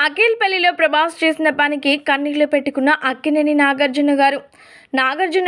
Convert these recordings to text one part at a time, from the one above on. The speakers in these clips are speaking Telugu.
అఖిల్ పెళ్లిలో ప్రభాస్ చేసిన పనికి కన్నీళ్లు పెట్టుకున్న అక్కినేని నాగార్జున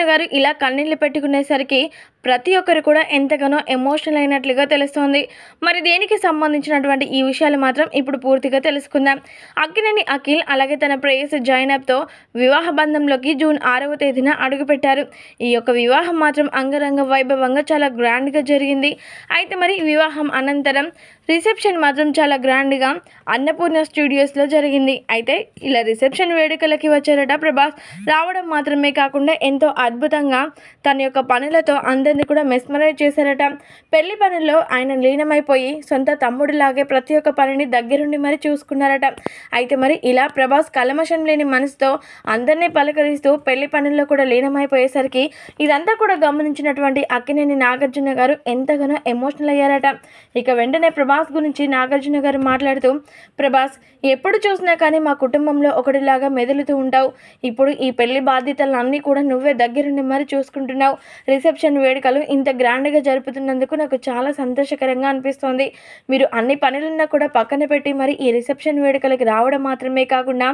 గారు ఇలా కన్నీళ్లు పెట్టుకునేసరికి ప్రతి ఒక్కరు కూడా ఎంతగానో ఎమోషనల్ అయినట్లుగా తెలుస్తోంది. మరి దీనికి సంబంధించినటువంటి ఈ విషయాలు మాత్రం ఇప్పుడు పూర్తిగా తెలుసుకుందాం. అక్కినేని అఖిల్ అలాగే తన ప్రేయసి జైనబ్తో వివాహ బంధంలోకి జూన్ 6వ తేదీన అడుగుపెట్టారు. ఈ యొక్క వివాహం మాత్రం అంగరంగ వైభవంగా చాలా గ్రాండ్గా జరిగింది. అయితే మరి వివాహం అనంతరం రిసెప్షన్ మాత్రం చాలా గ్రాండ్గా అన్నపూర్ణ స్టూడియోస్లో జరిగింది. అయితే ఇలా రిసెప్షన్ వేడుకలకి వచ్చారట ప్రభాస్. రావడం మాత్రమే కాకుండా ఎంతో అద్భుతంగా తన యొక్క పనులతో అందరినీ కూడా మెస్మరైజ్ చేశారట. పెళ్లి పనుల్లో ఆయన లీనమైపోయి సొంత తమ్ముడిలాగే ప్రతి ఒక్క పనిని దగ్గరుండి మరి చూసుకున్నారట. అయితే మరి ఇలా ప్రభాస్ కల్మషం లేని మనసుతో అందరినీ పలకరిస్తూ పెళ్లి పనుల్లో కూడా లీనమైపోయేసరికి ఇదంతా కూడా గమనించినటువంటి అక్కినేని నాగార్జున గారు ఎంతగానో ఎమోషనల్ అయ్యారట. ఇక వెంటనే ప్రభాస్ గురించి నాగార్జున గారు మాట్లాడుతూ, ప్రభాస్ ఎప్పుడు చూసినా కానీ మా కుటుంబంలో ఒకటిలాగా మెదులుతూ ఉంటావు. ఇప్పుడు ఈ పెళ్లి బాధ్యతలన్నీ కూడా నువ్వే దగ్గరుండి మరి చూసుకుంటున్నావు. రిసెప్షన్ వేడుకలు ఇంత గ్రాండ్గా జరుపుతున్నందుకు నాకు చాలా సంతోషకరంగా అనిపిస్తోంది. మీరు అన్ని పనులన్నా కూడా పక్కన పెట్టి మరి ఈ రిసెప్షన్ వేడుకలకి రావడం మాత్రమే కాకుండా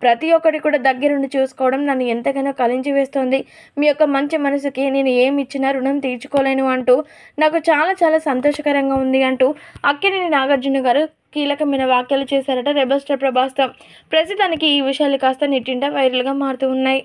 ప్రతి ఒక్కటి కూడా దగ్గరుండి చూసుకోవడం నన్ను ఎంతగానో కలించి వేస్తోంది. మీ యొక్క మంచి మనసుకి నేను ఏమి ఇచ్చినా రుణం తీర్చుకోలేను అంటూ నాకు చాలా చాలా సంతోషకరంగా ఉంది అంటూ అక్కినేని నాగార్జున గారు కీలకమైన వ్యాఖ్యలు చేశారట రెబల్ స్టార్ ప్రభాస్తో. ప్రస్తుతానికి ఈ విషయాలు కాస్త నెట్టింట వైరల్గా మారుతూ ఉన్నాయి.